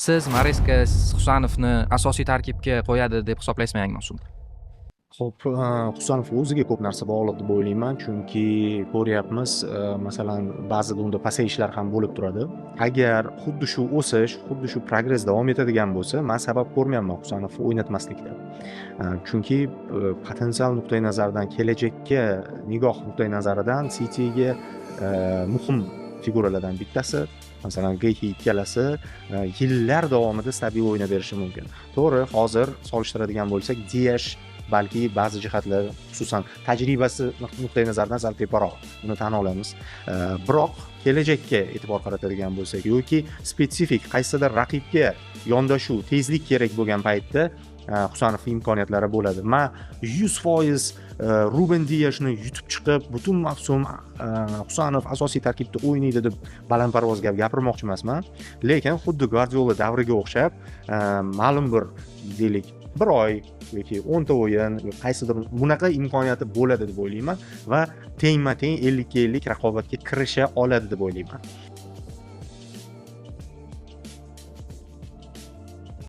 siz Mareska Husanovni asosiy tarkibga qo'yadi deb hisoblaysizmi yangi mavsumda? Xo'p, Husanov o'ziga ko'p narsa bog'liq deb o'ylayman, chunki ko'ryapmiz, masalan, ba'zida unda pasayishlar ham bo'lib turadi. Agar xuddi shu o'sish, xuddi shu progress davom etadigan bo'lsa, men sabab ko'rmayapman Husanovni o'ynatmaslikda. Chunki potensial nuqtai nazaridan, kelajakka nigoh nuqtai nazaridan Cityga muhim figuralardan bittasi. Masalan, Gehi ikkalasi yillar davomida stabil o'ynab berishi mumkin. To'g'ri, hozir solishtiradigan bo'lsak, Diash balki ba'zi jihatlar, xususan tajribasi nuqtai nazaridan sal teparoq, buni tan olamiz. Biroq kelajakka e'tibor qaratadigan bo'lsak yoki spetsifik qaysidir raqibga yondashuv, tezlik kerak bo'lgan paytda Husanov imkoniyatlari bo'ladi. Men 100% Ruben Diashni yutib chiqib, butun mavsum Husanov asosiy tarkibda o'ynaydi deb balandparvoz gap gapirmoqchi emasman. Lekin xuddi Guardiola davriga o'xshab, ma'lum bir deylik, bir oy yoki 10 ta o'yin, qaysidir bunaqa imkoniyati bo'ladi deb o'ylayman va tengma-teng 50 ga 50 raqobatga kirisha oladi deb o'ylayman.